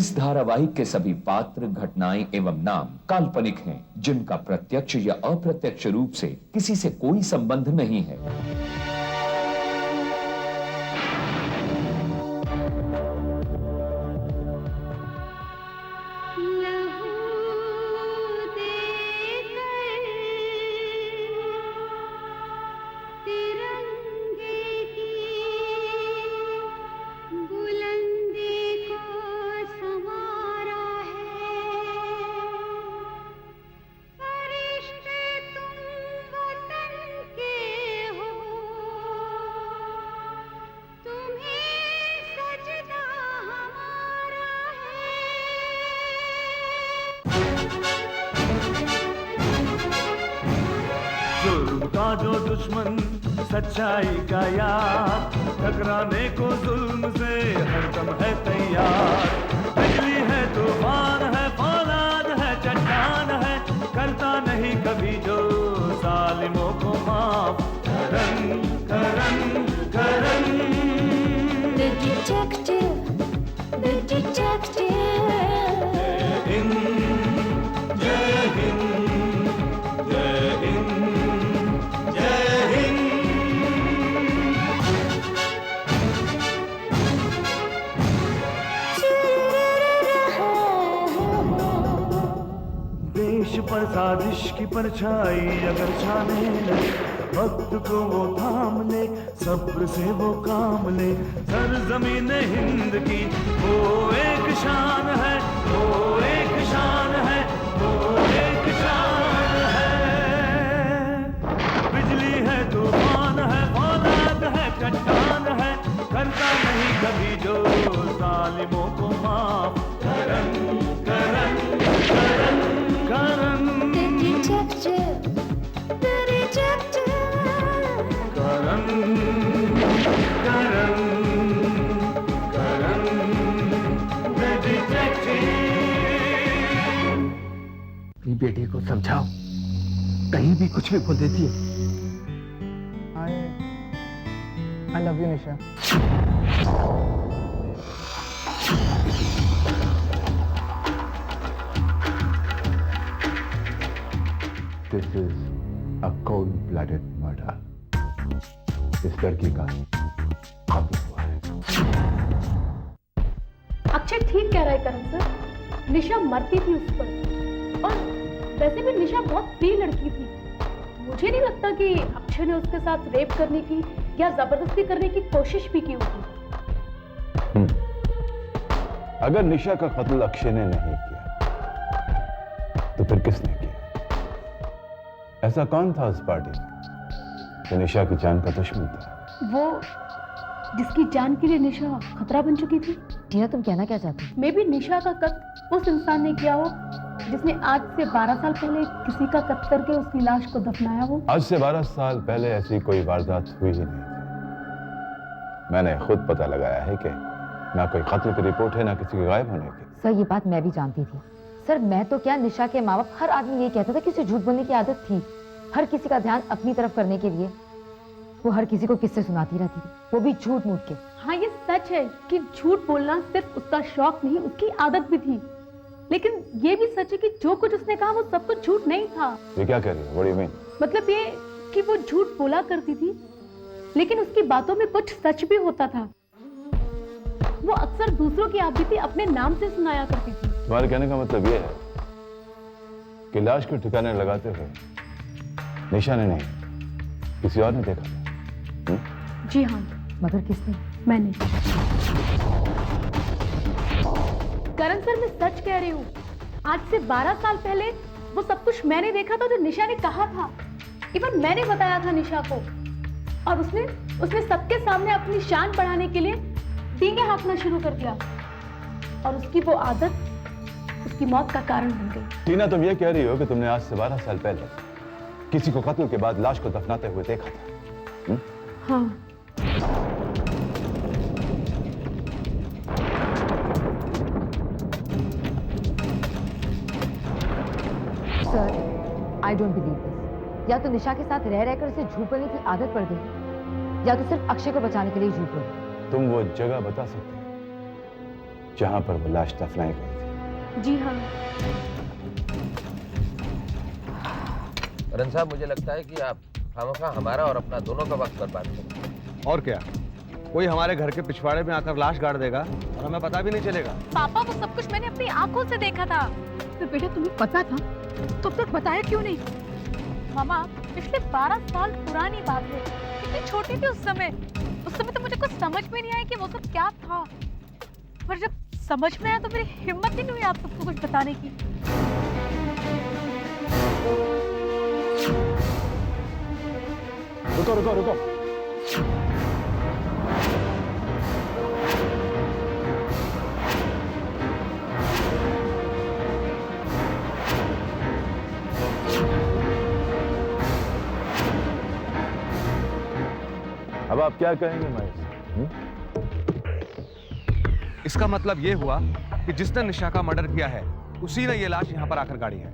इस धारावाहिक के सभी पात्र, घटनाएं एवं नाम काल्पनिक हैं, जिनका प्रत्यक्ष या अप्रत्यक्ष रूप से किसी से कोई संबंध नहीं है। जुल्म का जो दुश्मन सच्चाई का यार, टकराने को जुल्म से हरदम है तैयार। बिजली है, तूफान है, फौलाद है, चट्टान है, करता नहीं कभी जो जालिमों को माफ। करन करन करन The detective, the detective. जय हिंद, जय हिंद, जय हिंद, जय हिंद। देश पर साजिश की परछाई अगर छाने लगे, वक्त को वो थाम ले, सब्र से वो काम ले। सरजमीन हिंद की वो एक शान है, वो एक शान है, वो एक शान है। बिजली है, तूफान है, फौलाद है, चट्टान है, करता नहीं कभी जो जालिमों को माफ। करन करन करन करन The detective, the detective. Karan Karan Karan the detective। अपनी बेटी को समझाओ, कहीं भी कुछ भी बोल देती है। I love you, Nisha. This is a cold-blooded murder. इस लड़की का कत्ल हुआ है। अक्षय ठीक कह रहा है करण सर, निशा मरती थी उस पर। और वैसे भी निशा बहुत प्रिय लड़की थी। मुझे नहीं लगता कि अक्षय ने उसके साथ रेप करने की या जबरदस्ती करने की कोशिश भी की होगी। अगर निशा का कत्ल अक्षय ने नहीं किया, तो फिर किसने किया? ऐसा कौन था उस पार्टी में जो निशा की जान का दुश्मन था? वो जिसकी जान के लिए निशा खतरा बन चुकी थी। टीना, तुम कहना क्या चाहती हो? मे बी निशा का कत्ल उस इंसान ने किया हो जिसने आज से 12 साल पहले किसी का कत्ल करके उसकी लाश को दफनाया हो। आज से 12 साल पहले ऐसी कोई वारदात हुई ही नहीं थी। मैंने खुद पता लगाया है कि ना कोई कत्ल की रिपोर्ट है, ना किसी के गायब होने की। सर, ये बात मैं भी जानती थी। सर, मैं तो क्या, निशा के माँ बाप, हर आदमी ये कहता था कि उसे झूठ बोलने की आदत थी। हर किसी का ध्यान अपनी तरफ करने के लिए वो हर किसी को किस्से सुनाती रहती थी, वो भी झूठ मूठ के। हाँ, ये सच है कि झूठ बोलना सिर्फ उसका शौक नहीं, उसकी आदत भी थी। लेकिन ये भी सच है कि जो कुछ उसने कहा वो सब कुछ झूठ नहीं था। ये क्या कह रही है? What do you mean? मतलब ये कि वो झूठ बोला करती थी, लेकिन उसकी बातों में कुछ सच भी होता था। वो अक्सर दूसरों की आपबीती अपने नाम से सुनाया करती थी। तुम्हारे कहने का मतलब ये है कि लाश को ठिकाने लगाते हुए निशा ने नहीं, किसी और ने देखा था? जी हाँ। मगर किसने? मैंने। करण सर, मैं सच कह रही हूँ। आज से 12 साल पहले वो सब कुछ मैंने देखा था जो निशा ने कहा था। इवन मैंने बताया था निशा को, और उसने सबके सामने अपनी शान बढ़ाने के लिए डींगे हाँकना शुरू कर दिया, और उसकी वो आदत उसकी मौत का कारण बन गई। टीना, तुम ये कह रही हो कि तुमने आज से 12 साल पहले किसी को कत्ल के बाद लाश को दफनाते हुए देखा था? हाँ। Sir, I don't believe this. या तो निशा के साथ रह रहकर उसे झूठ बोलने की आदत पड़ गई, या तो सिर्फ अक्षय को बचाने के लिए झूठ बोली। तुम वो जगह बता सकते हो जहां पर वो लाश दफनाई गई थी। जी हाँ। करण साहब, मुझे लगता है कि आप खामखा हमारा और अपना दोनों का वक्त बर्बाद करें। और क्या, कोई हमारे घर के पिछवाड़े में आकर लाश गाड़ देगा और हमें पता भी नहीं चलेगा। पापा, वो सब कुछ मैंने अपनी आंखों से देखा था। तो बेटा तुम्हें पता था तो अब तक बताया क्यों नहीं? मामा, पिछले 12 साल पुरानी बात है। कितनी छोटी थी उस समय तो मुझे कुछ समझ में नहीं आया कि वो सब क्या था। पर जब समझ में आया तो मेरी हिम्मत ही नहीं हुई आप सबको कुछ बताने की। रुको रुको रुको। अब आप क्या कहेंगे महेश? इसका मतलब ये हुआ कि जिसने निशा का मर्डर किया है उसी ने ये लाश यहाँ पर आकर गाड़ी है।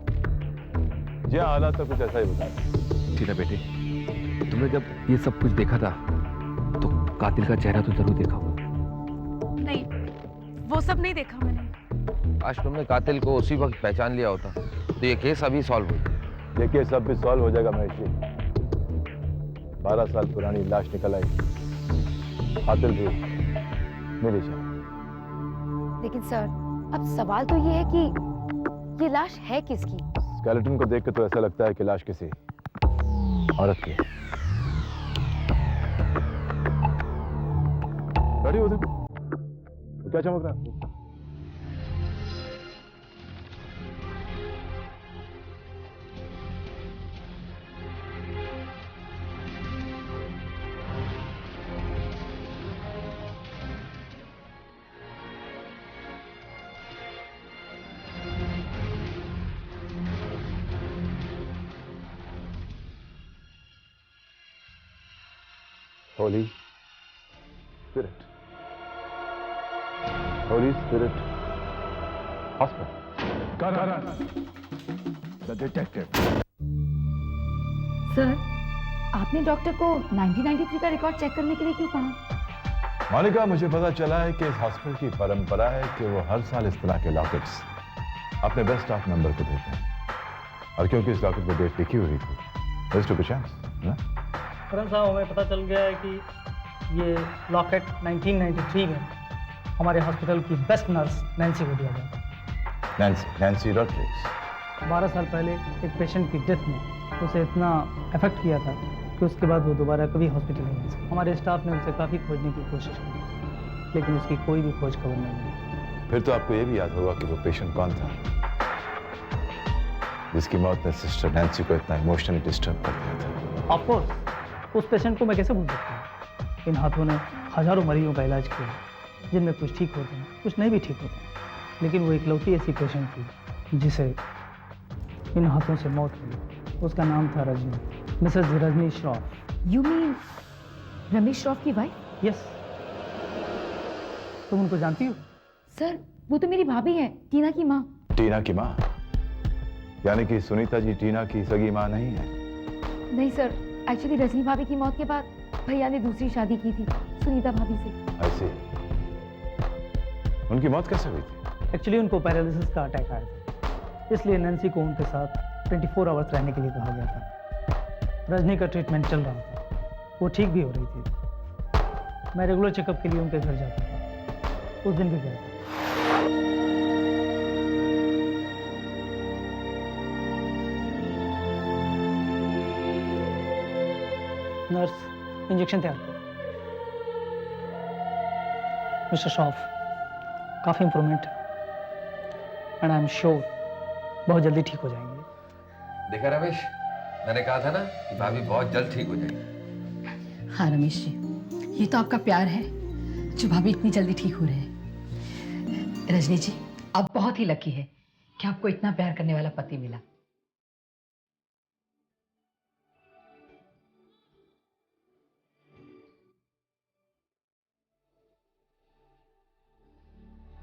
जी हाँ, हालात तो कुछ ऐसा ही बता। टीना बेटे, तुमने जब ये सब कुछ देखा था तो कातिल का चेहरा तो जरूर देखा होगा। नहीं, वो सब नहीं देखा मैंने। आज तुमने कातिल को उसी वक्त पहचान लिया होता तो ये केस अभी सॉल्व हो जाए। ये केस अब भी सॉल्व हो जाएगा महेश जी। 12 साल पुरानी लाश निकल आई, कातिल भी मिल जाए। लेकिन सर, अब सवाल तो ये है कि ये लाश है किसकी? स्केलेटन को देख के तो ऐसा लगता है कि लाश किसी औरत की है। गाड़ी हो देखो, वो क्या चमक रहा है? Holy Spirit. Holy Spirit Hospital. Karan, the detective. Sir, आपने डॉक्टर को 1993 का रिकॉर्ड चेक करने के लिए क्यों कहा? मोनिका, मुझे पता चला है कि इस हॉस्पिटल की परंपरा है कि वो हर साल इस तरह के लॉकेट्स अपने बेस्ट स्टाफ मेंबर को देते हैं। और क्योंकि इस लॉकेट पर डेट लिखी हुई थी, there's a good chance, ना? करण साहब, हमें पता चल गया है कि ये लॉकेट 1993 में हमारे हॉस्पिटल की बेस्ट नर्स नैन्सी को दिया गया था। नैन्सी रॉड्रिग्स। 12 साल पहले एक पेशेंट की डेथ में उसे इतना अफेक्ट किया था कि उसके बाद वो दोबारा कभी हॉस्पिटल नहीं आ सका। हमारे स्टाफ ने उसे काफ़ी खोजने की कोशिश की, लेकिन उसकी कोई भी खोज खबर नहीं मिली। फिर तो आपको ये भी याद होगा कि वो पेशेंट कौन था जिसकी मौत ने सिस्टर नैन्सी को इतना इमोशनली डिस्टर्ब कर दिया था। ऑफ कोर्स, उस पेशेंट को मैं कैसे भूल सकता हूँ? इन हाथों ने हजारों मरीजों का इलाज किया, जिनमें कुछ ठीक होते हैं, कुछ नहीं भी ठीक होते हैं। लेकिन वो इकलौती ऐसी पेशेंट थी जिसे इन हाथों से मौत हुई। उसका नाम था Rajni, Mrs Rajni Shroff. You mean Ramesh Shroff की वाइफ? यस, तुम उनको जानती हो? सर, वो तो मेरी भाभी है, टीना की माँ। टीना की माँ? यानी कि सुनीता जी टीना की सगी माँ नहीं है? नहीं सर, एक्चुअली रजनी भाभी की मौत के बाद भैया ने दूसरी शादी की थी सुनीता भाभी से। ऐसे उनकी मौत कैसे हुई थी? एक्चुअली उनको पैरालिसिस का अटैक आया था, इसलिए नैन्सी को उनके साथ 24 आवर्स रहने के लिए कहा गया था। रजनी का ट्रीटमेंट चल रहा था, वो ठीक भी हो रही थी। मैं रेगुलर चेकअप के लिए उनके घर जाता था, उस दिन भी गया था। नर्स, इंजेक्शन तैयार करो। मिस्टर श्रॉफ, काफ़ी इंप्रूवमेंट है एंड आई एम श्योर बहुत जल्दी ठीक हो जाएंगे। देखा रमेश, मैंने कहा था ना कि भाभी बहुत जल्द ठीक हो जाएगी। हाँ रमेश जी, ये तो आपका प्यार है जो भाभी इतनी जल्दी ठीक हो रहे हैं। रजनी जी, आप बहुत ही लकी है कि आपको इतना प्यार करने वाला पति मिला।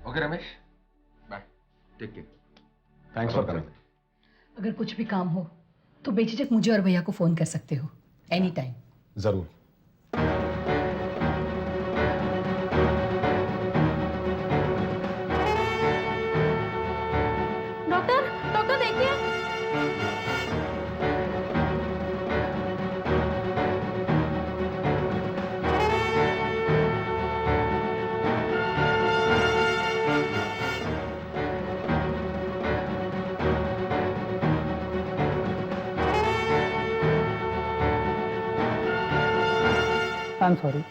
Okay Ramesh, bye, take care. Thanks for coming. अगर कुछ भी काम हो तो बेझिझक मुझे और भैया को फोन कर सकते हो, एनी टाइम। जरूर। I am sorry,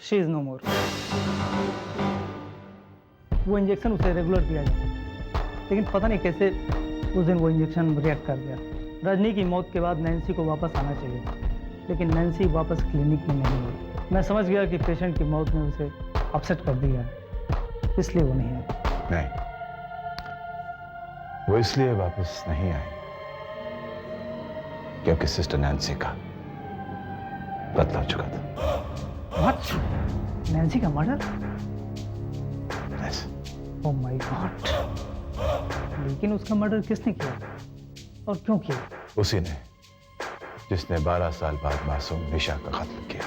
she is no more. वो इंजेक्शन उसे रेगुलर दिया जाता, लेकिन पता नहीं कैसे उस दिन वो इंजेक्शन रिएक्ट कर गया। रजनी की मौत के बाद नैन्सी को वापस आना चाहिए था, लेकिन नैन्सी वापस क्लिनिक में नहीं आई। मैं समझ गया कि पेशेंट की मौत ने उसे अपसेट कर दिया है, इसलिए वो नहीं आई। नहीं, वो इसलिए वापस नहीं आई क्योंकि सिस्टर नैन्सी का कत्ल हो चुका था। What? नैन्सी का murder? Yes. Oh my God. लेकिन उसका मर्डर किसने किया और क्यों किया? उसी ने जिसने 12 साल बाद मासूम निशा का कत्ल किया।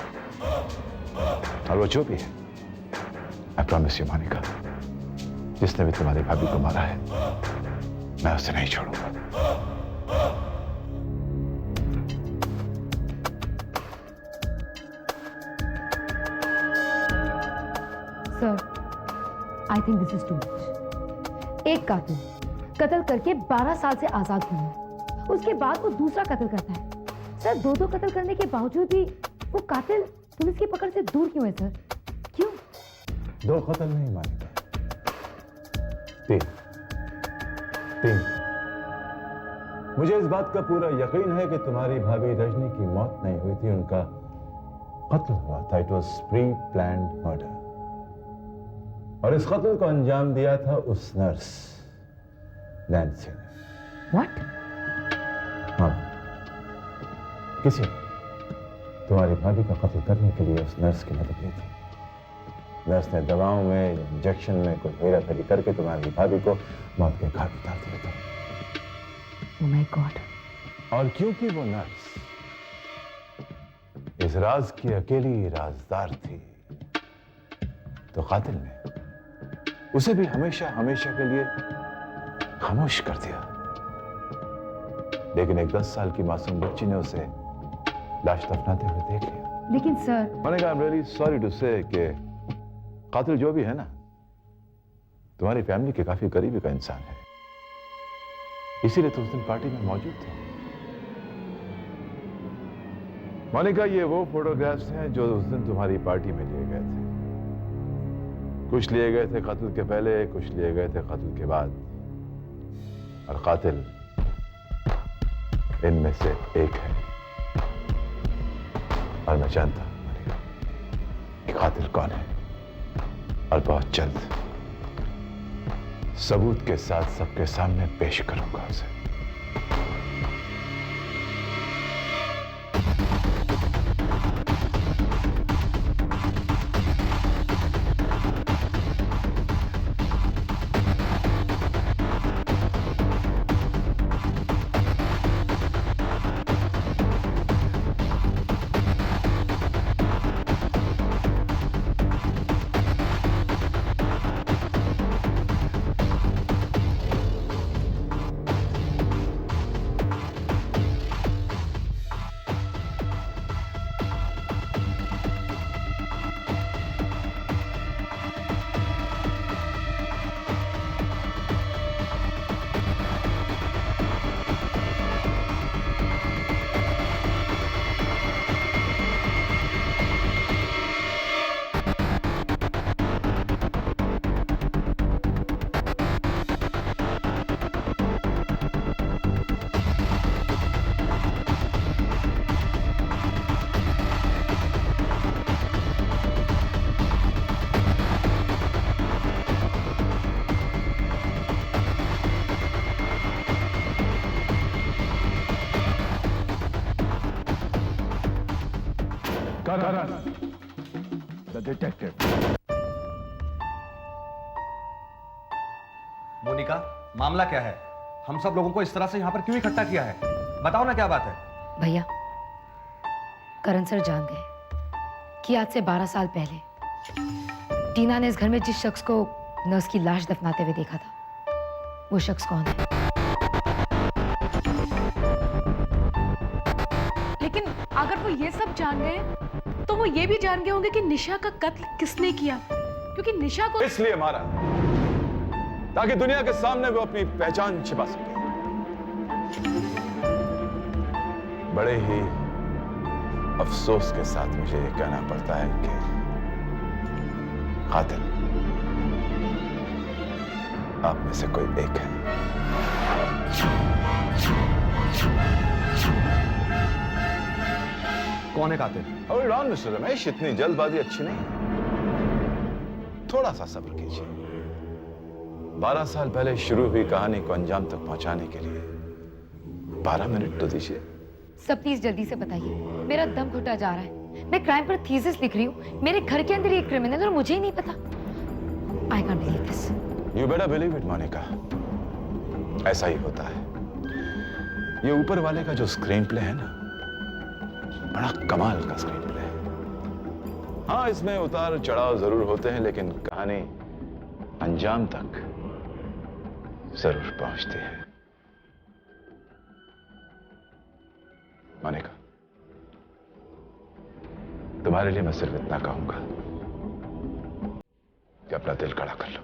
और वो जो भी है, आई प्रॉमिस यू मोनिका, जिसने भी तुम्हारी भाभी को मारा है, मैं उसे नहीं छोड़ूंगा। Sir, I think this is too much. एक कातिल कत्ल करके 12 साल से आजाद हुआ है, उसके बाद वो दूसरा कत्ल करता है। सर, दो कत्ल करने के बावजूद भी वो कातिल पुलिस की पकड़ से दूर क्यों है सर? क्यों? 2 कत्ल नहीं मानेगा, 3। मुझे इस बात का पूरा यकीन है कि तुम्हारी भाभी रजनी की मौत नहीं हुई थी, उनका कत्ल हुआ था। It was pre planned murder, और इस कत्ल को अंजाम दिया था उस नर्स नैन्सी ने। व्हाट? हाँ, किसी ने तुम्हारी भाभी का कत्ल करने के लिए उस नर्स की मदद ली थी। नर्स ने दवाओं में, इंजेक्शन में कोई हेराफेरी करके तुम्हारी भाभी को मौत के घाट उतार दिया था। Oh my God. और क्योंकि वो नर्स इस राज की अकेली राजदार थी, तो कातिल ने उसे भी हमेशा हमेशा के लिए खामोश कर दिया। लेकिन एक 10 साल की मासूम बच्ची ने उसे लाश दफनाते हुए देख लिया। लेकिन सर, मैंने कहा, I am really sorry to say कि कातिल जो भी है ना, तुम्हारी फैमिली के काफी करीबी का इंसान है, इसीलिए तो उस दिन पार्टी में मौजूद थे। मोनिका, ये वो फोटोग्राफ्स हैं जो उस दिन तुम्हारी पार्टी में लिए गए थे। कुछ लिए गए थे कत्ल के पहले, कुछ लिए गए थे कत्ल के बाद, और कातिल इनमें से एक है। और मैं जानता हूं मोनिका कि कातिल कौन है, और बहुत जल्द सबूत के साथ सबके सामने पेश करूंगा उसे। The detective. मोनिका, मामला क्या है? हम सब लोगों को इस तरह से यहाँ पर क्यों इकट्ठा किया है? बताओ ना क्या बात है? भैया, करण सर जान गए कि आज से 12 साल पहले टीना ने इस घर में जिस शख्स को नर्स की लाश दफनाते हुए देखा था, वो शख्स कौन है। लेकिन अगर वो ये सब जान गए तो वो ये भी जान गए होंगे कि निशा का कत्ल किसने किया, क्योंकि निशा को इसलिए मारा ताकि दुनिया के सामने वो अपनी पहचान छिपा सके। बड़े ही अफसोस के साथ मुझे ये कहना पड़ता है कि कातिल आप में से कोई एक है। कौन है कातिल? होल्ड ऑन मिस्टर रमेश, इतनी जल्दबाजी अच्छी नहीं। थोड़ा सा सब्र कीजिए। 12 साल पहले शुरू हुई कहानी को अंजाम तक पहुंचाने के लिए 12 मिनट तो दीजिए। सब प्लीज जल्दी से बताइए, मेरा दम घुटा जा रहा है। मैं क्राइम पर थीसिस लिख रही हूँ, मेरे घर के अंदर एक क्रिमिनल और मुझे ही नहीं पता। I can't believe this. You better believe it Monica, ऐसा ही होता है। ये ऊपर वाले का जो स्क्रीन प्ले है ना, बड़ा कमाल का स्क्रीन प्ले है। हाँ, इसमें उतार चढ़ाव जरूर होते हैं, लेकिन कहानी अंजाम तक जरूर पहुंचती है। मोनिका, तुम्हारे लिए मैं सिर्फ इतना कहूंगा कि अपना दिल खड़ा कर लो,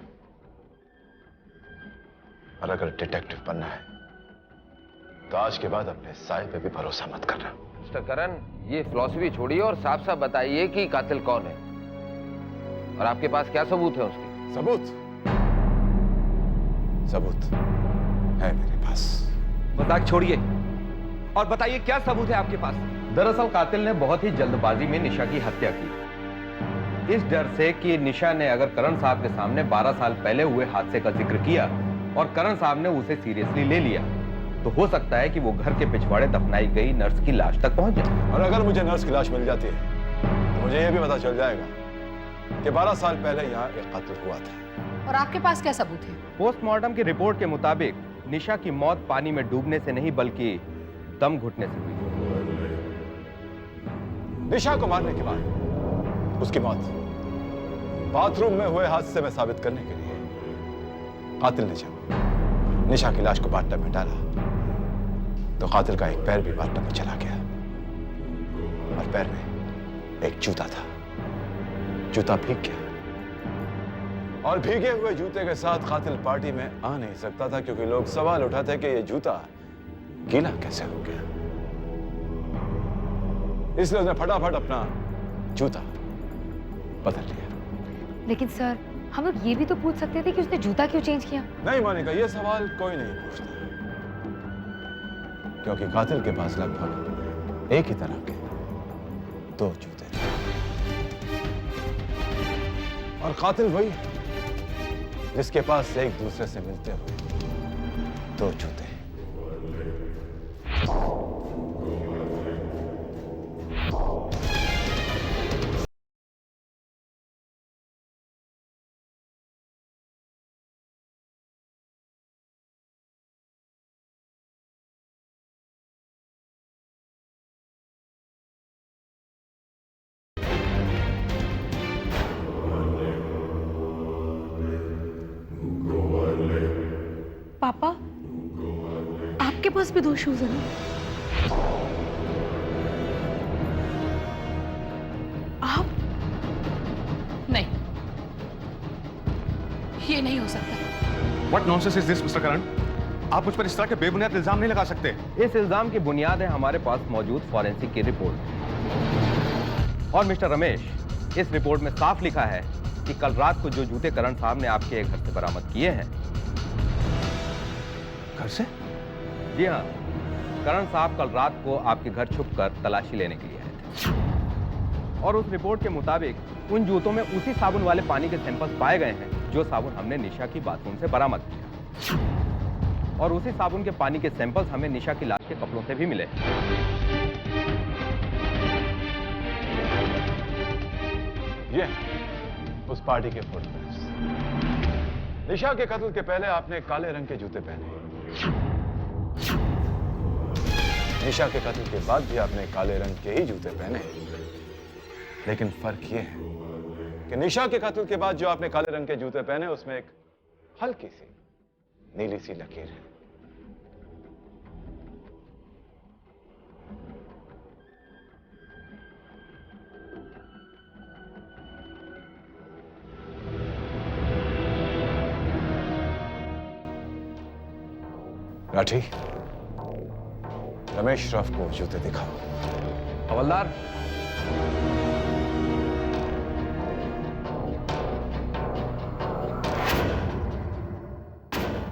और अगर डिटेक्टिव बनना है तो आज के बाद अपने साय पे भी भरोसा मत करना। मिस्टर करण, ये फिलॉसफी छोड़िए और साफ साफ बताइए कि कातिल कौन है और आपके पास क्या सबूत है उसके? सबूत है मेरे पास। मजाक छोड़िए और बताइए क्या सबूत है आपके पास? दरअसल कातिल ने बहुत ही जल्दबाजी में निशा की हत्या की, इस डर से कि निशा ने अगर करण साहब के सामने 12 साल पहले हुए हादसे का जिक्र किया और करण साहब ने उसे सीरियसली ले लिया, तो हो सकता है कि वो घर के पिछवाड़े दफनाई गई नर्स की लाश तक पहुंच जाए। और अगर मुझे नर्स की लाश मिल जाती है तो मुझे यह भी पता चल जाएगा कि 12 साल पहले यहाँ एक कत्ल हुआ था। और आपके पास क्या सबूत है? पोस्टमार्टम की रिपोर्ट के मुताबिक निशा की मौत पानी में डूबने से नहीं बल्कि दम घुटने से हुई। निशा को मारने के बाद उसकी मौत बाथरूम में हुए हादसे में साबित करने के लिए कातिल ने जब निशा की लाश को बाथटब में डाला तो कातिल का एक पैर भी बाथटब में चला गया और पैर में एक जूता था। जूता भीग गया और भीगे हुए जूते के साथ कातिल पार्टी में आ नहीं सकता था, क्योंकि लोग सवाल उठाते कि यह जूता गीला कैसे हो गया। इसलिए उसने फटाफट अपना जूता बदल लिया। लेकिन सर, हम लोग ये भी तो पूछ सकते थे कि उसने जूता क्यों चेंज किया। नहीं मोनिका, ये सवाल कोई नहीं पूछता, क्योंकि कातिल के पास लगभग एक ही तरह के 2 जूते थे और कातिल वही है जिसके पास एक दूसरे से मिलते हुए 2 जूते। पापा, आपके पास भी 2 शूज है ना? आप? नहीं, ये नहीं हो सकता। What nonsense is this, Mr. करण? आप मुझ पर इस तरह के बेबुनियाद इल्जाम नहीं लगा सकते। इस इल्जाम की बुनियाद है हमारे पास मौजूद फॉरेंसिक की रिपोर्ट। और मिस्टर रमेश, इस रिपोर्ट में साफ लिखा है कि कल रात को जो जूते करण साहब ने आपके घर से बरामद किए हैं। घर से? जी हाँ, करण साहब कल रात को आपके घर छुपकर तलाशी लेने के लिए आए थे और उस रिपोर्ट के मुताबिक उन जूतों में उसी साबुन वाले पानी के सैंपल्स पाए गए हैं जो साबुन हमने निशा की बाथरूम से बरामद किया, और उसी साबुन के पानी के सैंपल्स हमें निशा की लाश के कपड़ों से भी मिले। ये उस पार्टी के फोटोग्राफ्स। निशा के कत्ल के पहले आपने काले रंग के जूते पहने, निशा के कत्ल के बाद भी आपने काले रंग के ही जूते पहने, लेकिन फर्क यह है कि निशा के कत्ल के बाद जो आपने काले रंग के जूते पहने उसमें एक हल्की सी नीली सी लकीर है। राठी, रमेश श्रॉफ को जूते दिखाओ। हवलदार,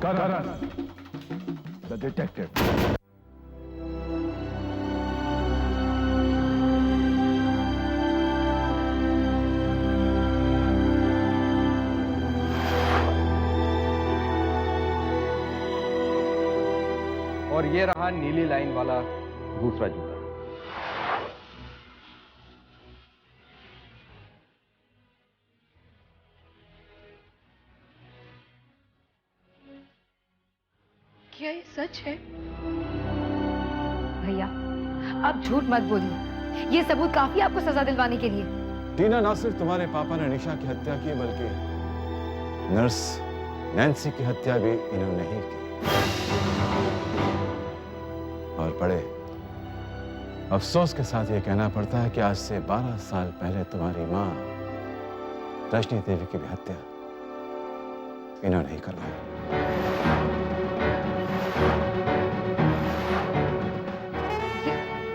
Karan, the detective. और ये रहा नीली लाइन वाला दूसरा जूता। क्या ये सच है? भैया आप झूठ मत बोलिए, ये सबूत काफी है आपको सजा दिलवाने के लिए। टीना, ना सिर्फ तुम्हारे पापा ने निशा की हत्या की बल्कि नर्स नैन्सी की हत्या भी इन्होंने ही की। और बड़े अफसोस के साथ ये कहना पड़ता है कि आज से 12 साल पहले तुम्हारी मां रजनी देवी की भी हत्या इन्होंने ही करवाई।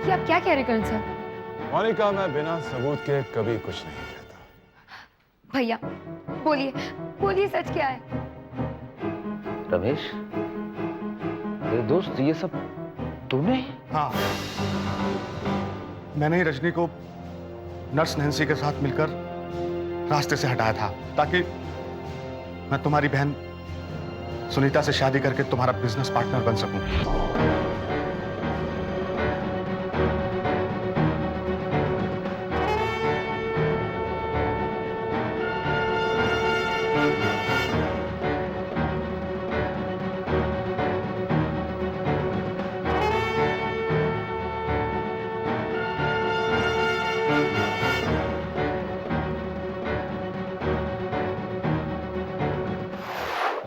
ये आप क्या कह रहे करण सर? मोनिका, मैं बिना सबूत के कभी कुछ नहीं कहता। भैया बोलिए बोलिए, सच क्या है? रमेश, मेरे दोस्त, ये सब तुमने? हाँ, मैंने ही रजनी को नर्स नैन्सी के साथ मिलकर रास्ते से हटाया था ताकि मैं तुम्हारी बहन सुनीता से शादी करके तुम्हारा बिजनेस पार्टनर बन सकूं।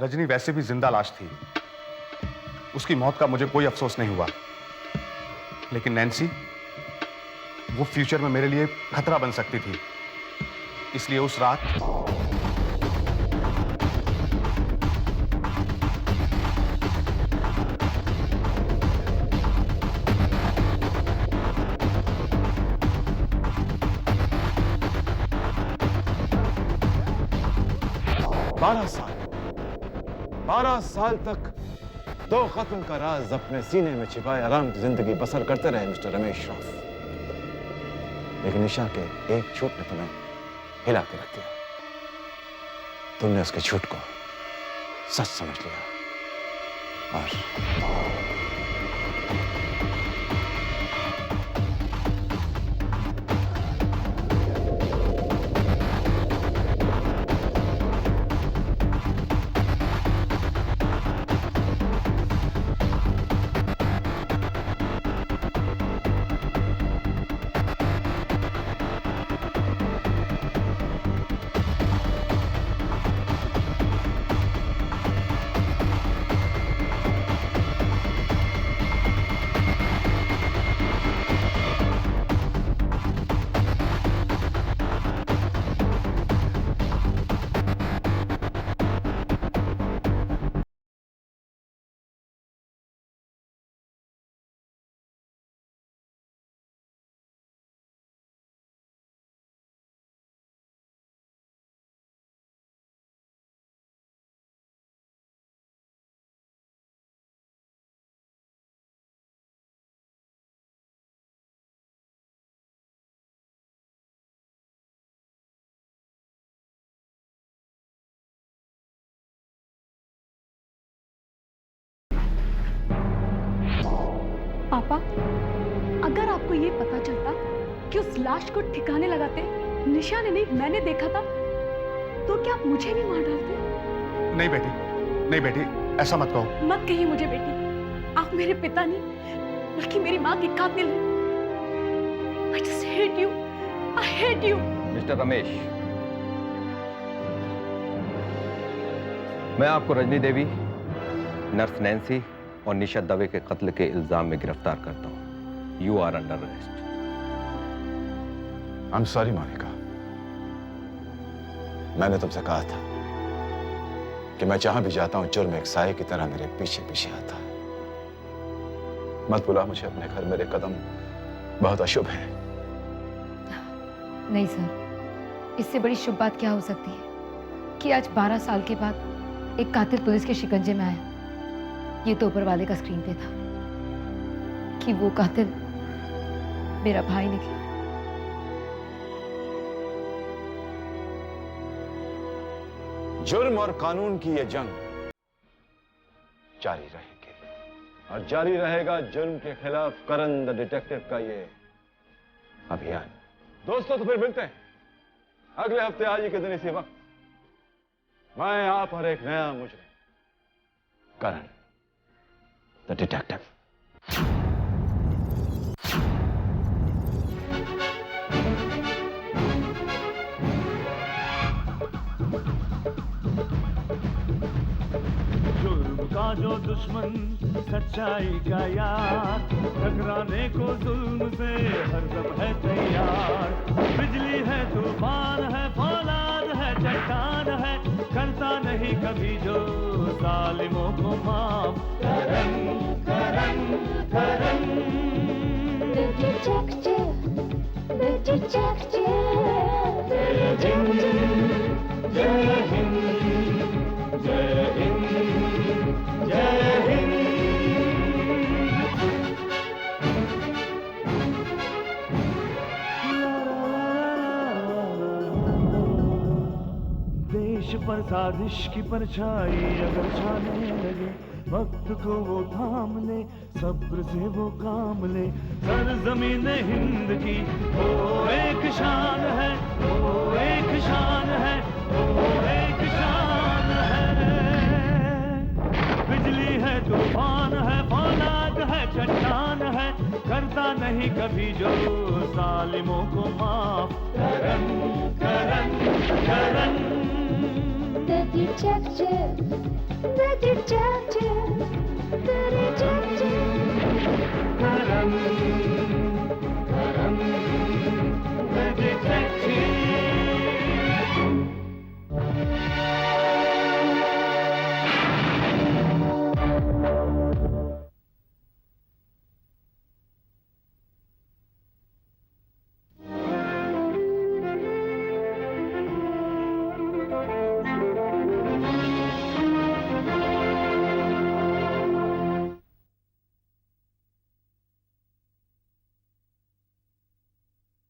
रजनी वैसे भी जिंदा लाश थी, उसकी मौत का मुझे कोई अफसोस नहीं हुआ, लेकिन नैन्सी, वो फ्यूचर में मेरे लिए खतरा बन सकती थी, इसलिए उस रात बारह साल तक 2 खत्म का राज अपने सीने में छिपाए आराम की जिंदगी बसर करते रहे मिस्टर रमेश श्रॉफ। लेकिन निशा के एक झूठ ने तुम्हें हिला के रख दिया। तुमने उसके झूठ को सच समझ लिया और पापा, अगर आपको ये पता चलता कि उस लाश को ठिकाने लगाते निशा ने नहीं मैंने देखा था, तो क्या आप मुझे भी मार डालते? नहीं बेटी, नहीं बेटी, ऐसा मत कहो। मत कहिए मुझे बेटी, आप मेरे पिता नहीं बल्कि मेरी माँ की कातिल हैं। I just hate you. I hate you. Mister Ramesh, मैं आपको रजनी देवी, नर्स नैन्सी और निशा दवे के कत्ल के इल्जाम में गिरफ्तार करता हूं। You are under arrest. I am sorry Monica, मैंने तुमसे कहा था कि मैं जहां भी जाता हूं जुर्म एक साए की तरह मेरे पीछे पीछे आता है। मत बुला मुझे अपने घर, मेरे कदम बहुत अशुभ हैं। नहीं सर, इससे बड़ी शुभ बात क्या हो सकती है कि आज 12 साल के बाद एक कातिल पुलिस के शिकंजे में आया। ये तो ऊपर वाले का स्क्रीन पे था कि वो कातिल मेरा भाई निकला। जुर्म और कानून की ये जंग जारी रहेगी और जारी रहेगा जुर्म के खिलाफ करण द डिटेक्टिव का ये अभियान। दोस्तों, तो फिर मिलते हैं अगले हफ्ते आज ही के दिन इसी वक्त। मैं आप और एक नया मुजरिम, करण द डिटेक्टिव। जुर्म का जो दुश्मन, सच्चाई का यार, टकराने को जुल्म से हरदम है तैयार। बिजली है, तूफान है, फौलाद है, चट्टान है, करता नहीं कभी जो जालिमों को माफ। Karan Karan Karan The detective, the detective, जय हिंद, जय हिंद, जय हिंद, जय हिंद। देश पर साजिश की परछाई अगर छाने लगे, वक्त को वो थाम ले, सब्र से वो काम ले। सरजमीन हिंद की वो एक शान है, वो एक शान है, वो एक शान है। बिजली है, तूफान है, फौलाद है, चट्टान है, करता नहीं कभी जो जालिमों को माफ। Karan Karan Karan the detective, the detective, the detective.